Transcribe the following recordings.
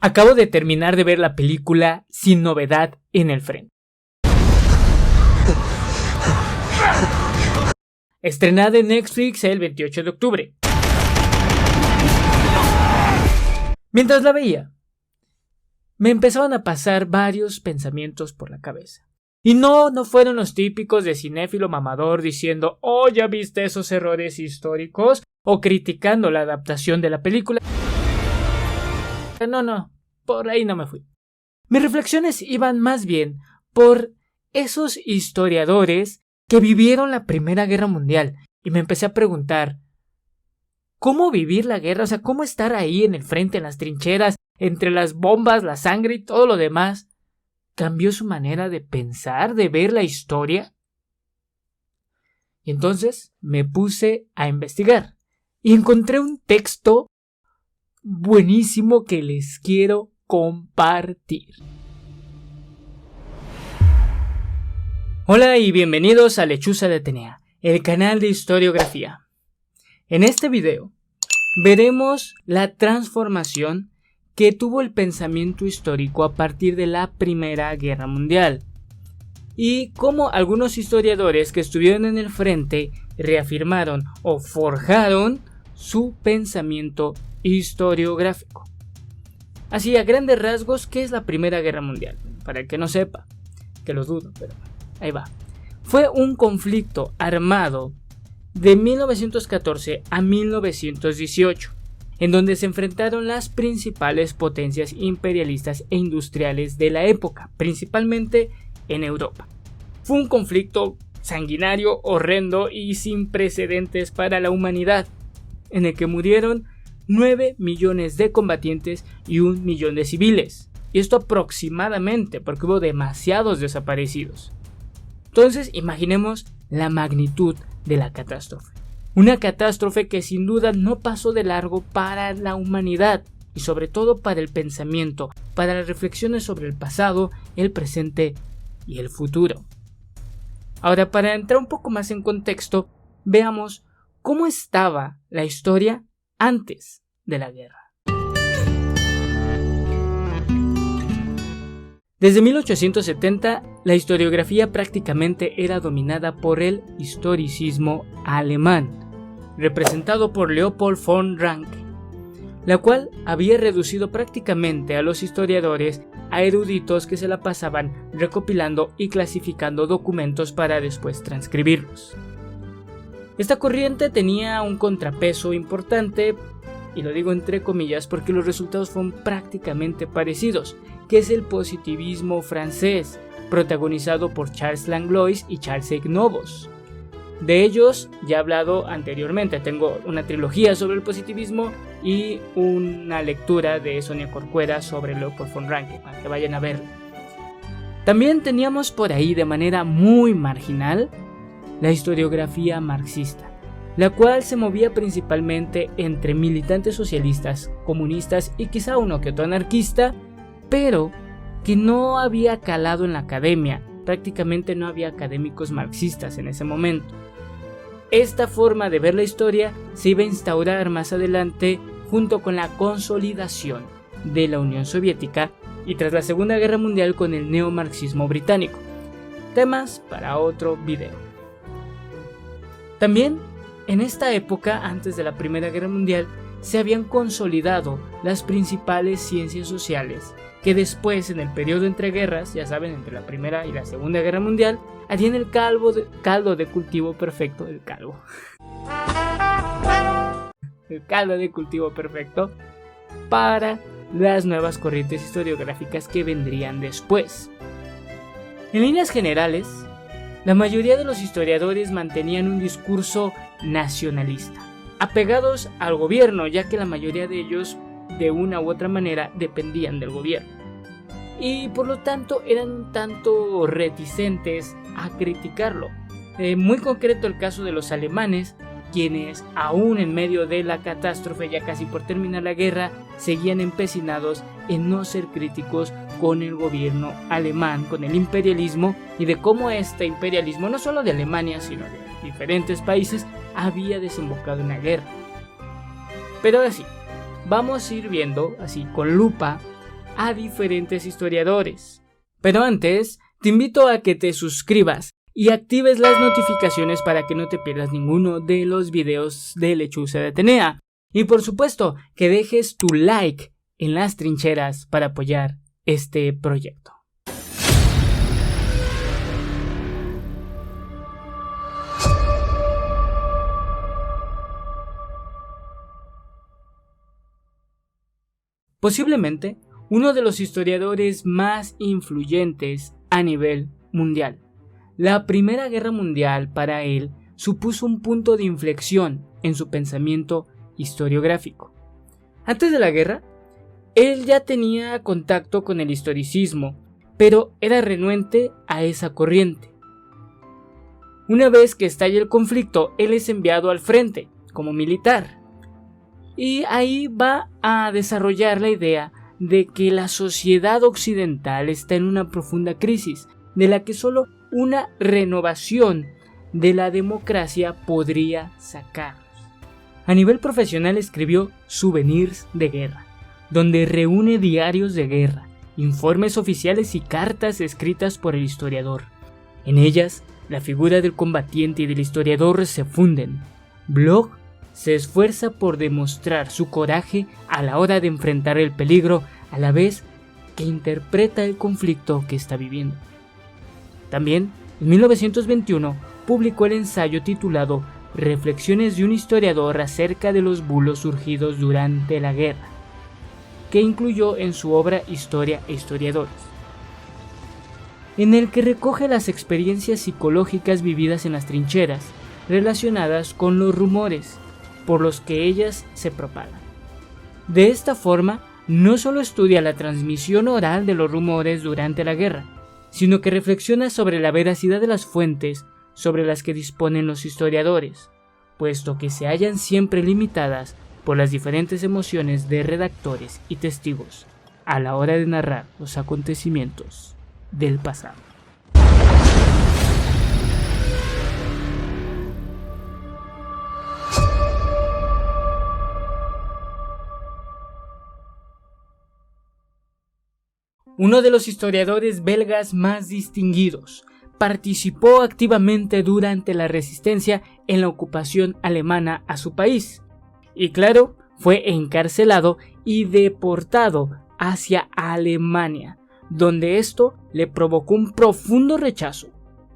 Acabo de terminar de ver la película Sin Novedad en el Frente. Estrenada en Netflix el 28 de octubre. Mientras la veía, me empezaban a pasar varios pensamientos por la cabeza. Y no fueron los típicos de cinéfilo mamador diciendo, oh, ¿ya viste esos errores históricos? O criticando la adaptación de la película. No, por ahí no me fui. Mis reflexiones iban más bien por esos historiadores que vivieron la Primera Guerra Mundial. Y me empecé a preguntar, ¿cómo vivir la guerra? O sea, ¿cómo estar ahí en el frente, en las trincheras, entre las bombas, la sangre y todo lo demás? ¿Cambió su manera de pensar, de ver la historia? Y entonces me puse a investigar y encontré un texto buenísimo que les quiero compartir. Hola y bienvenidos a Lechuza de Atenea, el canal de historiografía. En este video veremos la transformación que tuvo el pensamiento histórico a partir de la Primera Guerra Mundial y cómo algunos historiadores que estuvieron en el frente reafirmaron o forjaron su pensamiento historiográfico. Así, a grandes rasgos, ¿qué es la Primera Guerra Mundial? Para el que no sepa, que lo dudo, pero ahí va. Fue un conflicto armado de 1914 a 1918, en donde se enfrentaron las principales potencias imperialistas e industriales de la época, principalmente en Europa. Fue un conflicto sanguinario, horrendo y sin precedentes para la humanidad, en el que murieron 9 millones de combatientes y 1 millón de civiles. Y esto aproximadamente, porque hubo demasiados desaparecidos. Entonces, imaginemos la magnitud de la catástrofe. Una catástrofe que sin duda no pasó de largo para la humanidad y sobre todo para el pensamiento, para las reflexiones sobre el pasado, el presente y el futuro. Ahora, para entrar un poco más en contexto, veamos cómo estaba la historia antes de la guerra. Desde 1870, la historiografía prácticamente era dominada por el historicismo alemán, representado por Leopold von Ranke, la cual había reducido prácticamente a los historiadores a eruditos que se la pasaban recopilando y clasificando documentos para después transcribirlos. Esta corriente tenía un contrapeso importante, y lo digo entre comillas porque los resultados fueron prácticamente parecidos, que es el positivismo francés, protagonizado por Charles Langlois y Charles Ig-Nobos. De ellos ya he hablado anteriormente, tengo una trilogía sobre el positivismo y una lectura de Sonia Corcuera sobre Leopold von Ranke, para que vayan a verla. También teníamos por ahí de manera muy marginal la historiografía marxista, la cual se movía principalmente entre militantes socialistas, comunistas y quizá uno que otro anarquista, pero que no había calado en la academia. Prácticamente no había académicos marxistas en ese momento. Esta forma de ver la historia se iba a instaurar más adelante junto con la consolidación de la Unión Soviética y tras la Segunda Guerra Mundial con el neomarxismo británico. Temas para otro video. También en esta época, antes de la Primera Guerra Mundial, se habían consolidado las principales ciencias sociales que después, en el periodo entre guerras, ya saben, entre la Primera y la Segunda Guerra Mundial, harían el caldo de cultivo perfecto, el caldo de cultivo perfecto para las nuevas corrientes historiográficas que vendrían después. En líneas generales, la mayoría de los historiadores mantenían un discurso nacionalista, apegados al gobierno, ya que la mayoría de ellos de una u otra manera dependían del gobierno y por lo tanto eran un tanto reticentes a criticarlo. Muy concreto el caso de los alemanes, quienes aún en medio de la catástrofe, ya casi por terminar la guerra, seguían empecinados en no ser críticos con el gobierno alemán, con el imperialismo, y de cómo este imperialismo, no solo de Alemania sino de diferentes países, había desembocado en la guerra. Pero ahora sí, vamos a ir viendo así con lupa a diferentes historiadores. Pero antes, te invito a que te suscribas y actives las notificaciones para que no te pierdas ninguno de los videos de Lechuza de Atenea. Y por supuesto, que dejes tu like en las trincheras para apoyar este proyecto. Posiblemente uno de los historiadores más influyentes a nivel mundial. La Primera Guerra Mundial para él supuso un punto de inflexión en su pensamiento historiográfico. Antes de la guerra, él ya tenía contacto con el historicismo, pero era renuente a esa corriente. Una vez que estalla el conflicto, él es enviado al frente como militar. Y ahí va a desarrollar la idea de que la sociedad occidental está en una profunda crisis, de la que solo una renovación de la democracia podría sacarnos. A nivel profesional escribió Souvenirs de Guerra, donde reúne diarios de guerra, informes oficiales y cartas escritas por el historiador. En ellas, la figura del combatiente y del historiador se funden. Bloch se esfuerza por demostrar su coraje a la hora de enfrentar el peligro, a la vez que interpreta el conflicto que está viviendo. También, en 1921, publicó el ensayo titulado Reflexiones de un historiador acerca de los bulos surgidos durante la guerra, que incluyó en su obra Historia e Historiadores, en el que recoge las experiencias psicológicas vividas en las trincheras, relacionadas con los rumores por los que ellas se propagan. De esta forma, no solo estudia la transmisión oral de los rumores durante la guerra, sino que reflexiona sobre la veracidad de las fuentes sobre las que disponen los historiadores, puesto que se hallan siempre limitadas por las diferentes emociones de redactores y testigos a la hora de narrar los acontecimientos del pasado. Uno de los historiadores belgas más distinguidos, participó activamente durante la resistencia en la ocupación alemana a su país. Y claro, fue encarcelado y deportado hacia Alemania, donde esto le provocó un profundo rechazo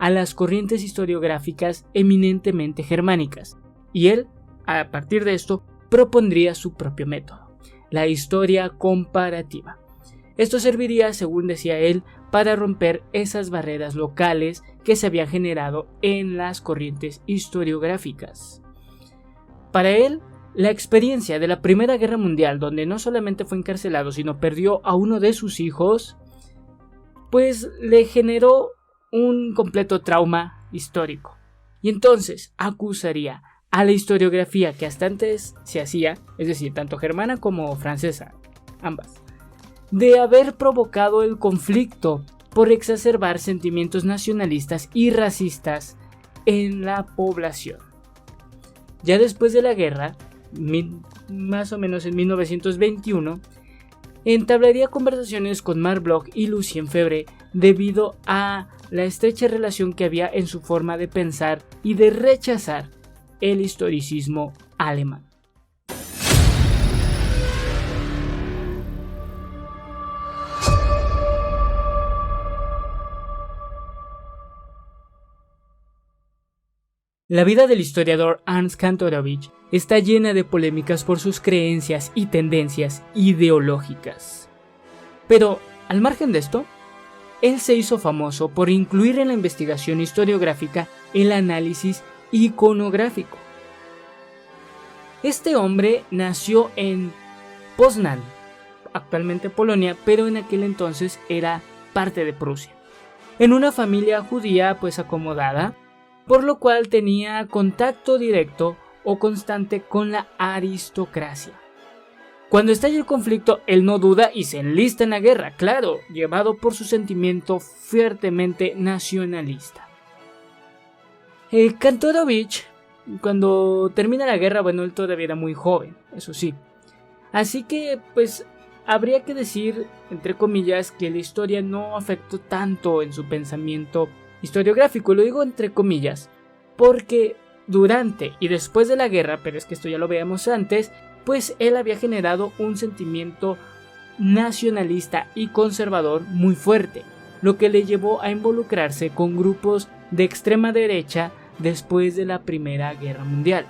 a las corrientes historiográficas eminentemente germánicas. Y él, a partir de esto, propondría su propio método, la historia comparativa. Esto serviría, según decía él, para romper esas barreras locales que se habían generado en las corrientes historiográficas. Para él, la experiencia de la Primera Guerra Mundial, donde no solamente fue encarcelado, sino perdió a uno de sus hijos, pues le generó un completo trauma histórico. Y entonces acusaría a la historiografía que hasta antes se hacía, es decir, tanto germana como francesa, ambas, de haber provocado el conflicto por exacerbar sentimientos nacionalistas y racistas en la población. Ya después de la guerra, más o menos en 1921, entablaría conversaciones con Marc Bloch y Lucien Febvre debido a la estrecha relación que había en su forma de pensar y de rechazar el historicismo alemán. La vida del historiador Ernst Kantorowicz está llena de polémicas por sus creencias y tendencias ideológicas. Pero, al margen de esto, él se hizo famoso por incluir en la investigación historiográfica el análisis iconográfico. Este hombre nació en Poznań, actualmente Polonia, pero en aquel entonces era parte de Prusia, en una familia judía pues acomodada, por lo cual tenía contacto directo o constante con la aristocracia. Cuando estalla el conflicto, él no duda y se enlista en la guerra, claro, llevado por su sentimiento fuertemente nacionalista. Kantorowicz, cuando termina la guerra, bueno, él todavía era muy joven, eso sí. Así que, pues, habría que decir, entre comillas, que la historia no afectó tanto en su pensamiento historiográfico. Lo digo entre comillas, porque durante y después de la guerra, pero es que esto ya lo veíamos antes, pues él había generado un sentimiento nacionalista y conservador muy fuerte, lo que le llevó a involucrarse con grupos de extrema derecha después de la Primera Guerra Mundial.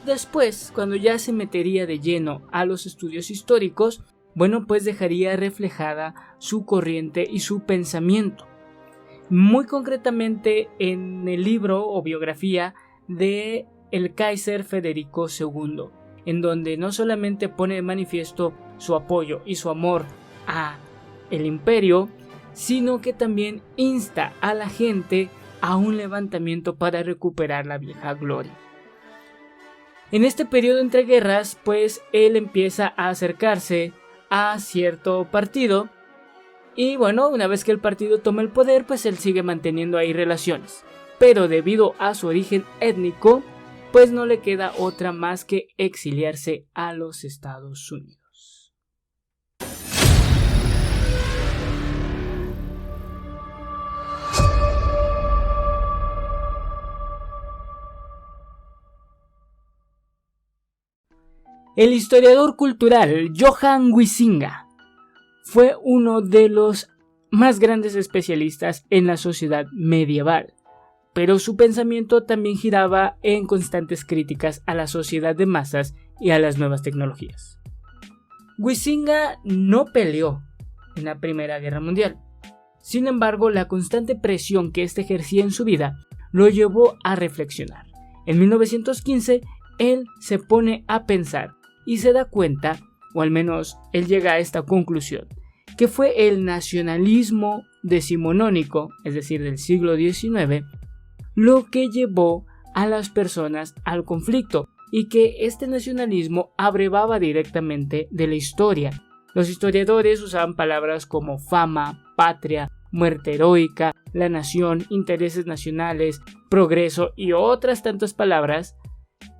Después, cuando ya se metería de lleno a los estudios históricos, bueno, pues dejaría reflejada su corriente y su pensamiento. Muy concretamente en el libro o biografía de el Kaiser Federico II, en donde no solamente pone de manifiesto su apoyo y su amor a el imperio, sino que también insta a la gente a un levantamiento para recuperar la vieja gloria. En este periodo entre guerras, pues él empieza a acercarse a cierto partido y bueno, una vez que el partido toma el poder, pues él sigue manteniendo ahí relaciones. Pero debido a su origen étnico, pues no le queda otra más que exiliarse a los Estados Unidos. El historiador cultural Johann Huizinga fue uno de los más grandes especialistas en la sociedad medieval, pero su pensamiento también giraba en constantes críticas a la sociedad de masas y a las nuevas tecnologías. Huizinga no peleó en la Primera Guerra Mundial. Sin embargo, la constante presión que éste ejercía en su vida lo llevó a reflexionar. En 1915, él se pone a pensar y se da cuenta, o al menos él llega a esta conclusión, que fue el nacionalismo decimonónico, es decir, del siglo XIX, lo que llevó a las personas al conflicto y que este nacionalismo abrevaba directamente de la historia. Los historiadores usaban palabras como fama, patria, muerte heroica, la nación, intereses nacionales, progreso y otras tantas palabras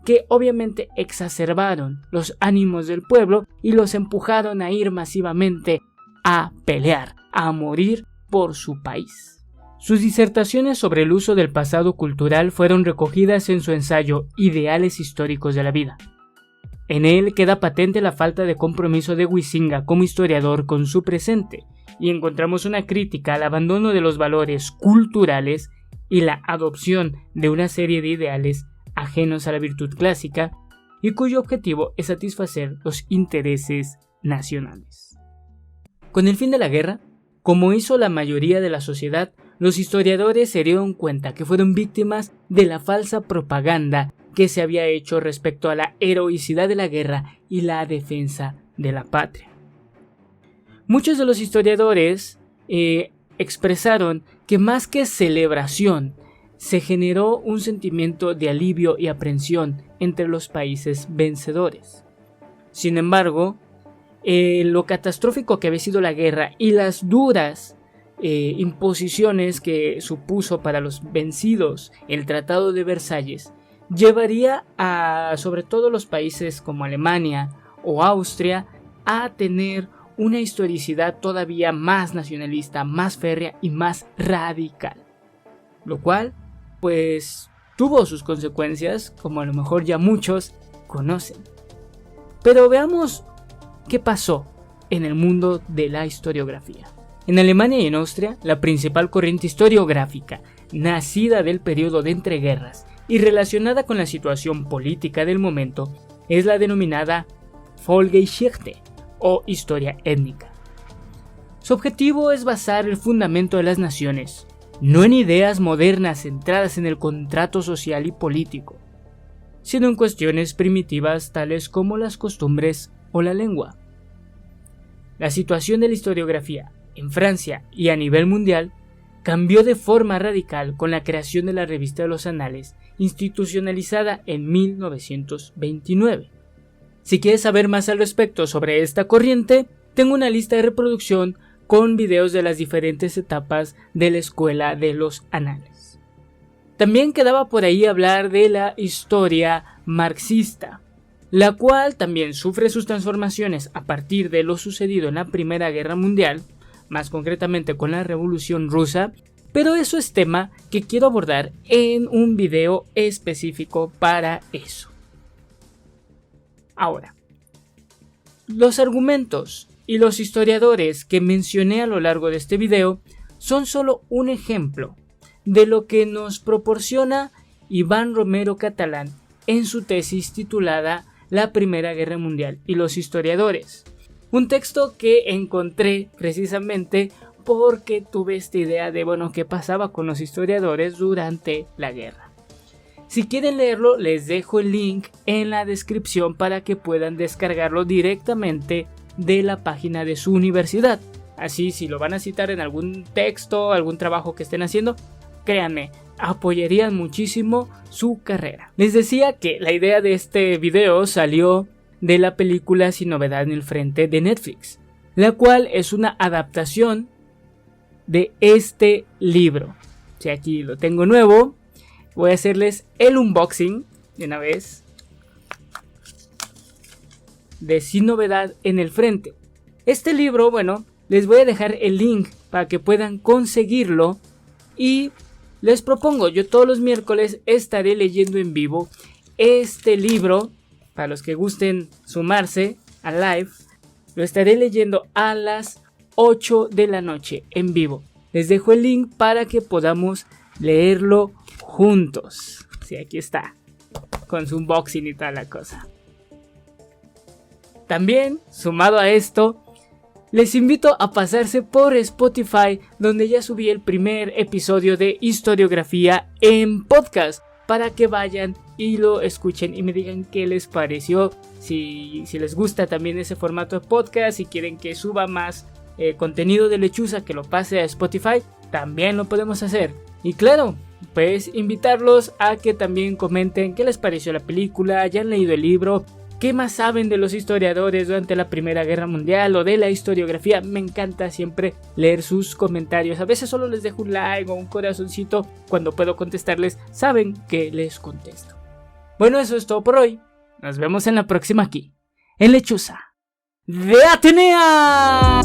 que obviamente exacerbaron los ánimos del pueblo y los empujaron a ir masivamente a pelear, a morir por su país. Sus disertaciones sobre el uso del pasado cultural fueron recogidas en su ensayo Ideales históricos de la vida. En él queda patente la falta de compromiso de Huizinga como historiador con su presente, y encontramos una crítica al abandono de los valores culturales y la adopción de una serie de ideales ajenos a la virtud clásica y cuyo objetivo es satisfacer los intereses nacionales. Con el fin de la guerra, como hizo la mayoría de la sociedad, los historiadores se dieron cuenta que fueron víctimas de la falsa propaganda que se había hecho respecto a la heroicidad de la guerra y la defensa de la patria. Muchos de los historiadores expresaron que más que celebración, se generó un sentimiento de alivio y aprensión entre los países vencedores. Sin embargo, lo catastrófico que había sido la guerra y las duras imposiciones que supuso para los vencidos el Tratado de Versalles llevaría a, sobre todo los países como Alemania o Austria, a tener una historicidad todavía más nacionalista, más férrea y más radical, lo cual pues tuvo sus consecuencias, como a lo mejor ya muchos conocen. Pero veamos qué pasó en el mundo de la historiografía. En Alemania y en Austria, la principal corriente historiográfica, nacida del periodo de entreguerras y relacionada con la situación política del momento, es la denominada Volksgeschichte o historia étnica. Su objetivo es basar el fundamento de las naciones, no en ideas modernas centradas en el contrato social y político, sino en cuestiones primitivas tales como las costumbres o la lengua. La situación de la historiografía en Francia y a nivel mundial cambió de forma radical con la creación de la Revista de los Anales, institucionalizada en 1929. Si quieres saber más al respecto sobre esta corriente, tengo una lista de reproducción con videos de las diferentes etapas de la Escuela de los Anales. También quedaba por ahí hablar de la historia marxista. la cual también sufre sus transformaciones a partir de lo sucedido en la Primera Guerra Mundial, más concretamente con la Revolución Rusa, pero eso es tema que quiero abordar en un video específico para eso. Ahora, los argumentos y los historiadores que mencioné a lo largo de este video son solo un ejemplo de lo que nos proporciona Iván Romero Catalán en su tesis titulada La Primera Guerra Mundial y los historiadores. Un texto que encontré precisamente porque tuve esta idea de, qué pasaba con los historiadores durante la guerra. Si quieren leerlo, les dejo el link en la descripción para que puedan descargarlo directamente de la página de su universidad. Así, si lo van a citar en algún texto, algún trabajo que estén haciendo, créanme, apoyarían muchísimo su carrera. Les decía que la idea de este video salió de la película Sin Novedad en el Frente de Netflix, la cual es una adaptación de este libro. Si aquí lo tengo nuevo, voy a hacerles el unboxing de una vez de Sin Novedad en el Frente. Este libro, les voy a dejar el link para que puedan conseguirlo y les propongo, yo todos los miércoles estaré leyendo en vivo este libro. Para los que gusten sumarse al live, lo estaré leyendo a las 8 de la noche en vivo. Les dejo el link para que podamos leerlo juntos. Sí, aquí está, con su unboxing y tal la cosa. También, sumado a esto, les invito a pasarse por Spotify, donde ya subí el primer episodio de historiografía en podcast, para que vayan y lo escuchen y me digan qué les pareció, si les gusta también ese formato de podcast, si quieren que suba más contenido de Lechuza, que lo pase a Spotify, también lo podemos hacer. Y claro, pues invitarlos a que también comenten qué les pareció la película, ya han leído el libro, qué más saben de los historiadores durante la Primera Guerra Mundial o de la historiografía. Me encanta siempre leer sus comentarios. A veces solo les dejo un like o un corazoncito. Cuando puedo contestarles, saben que les contesto. Bueno, eso es todo por hoy. Nos vemos en la próxima aquí, en Lechuza de Atenea.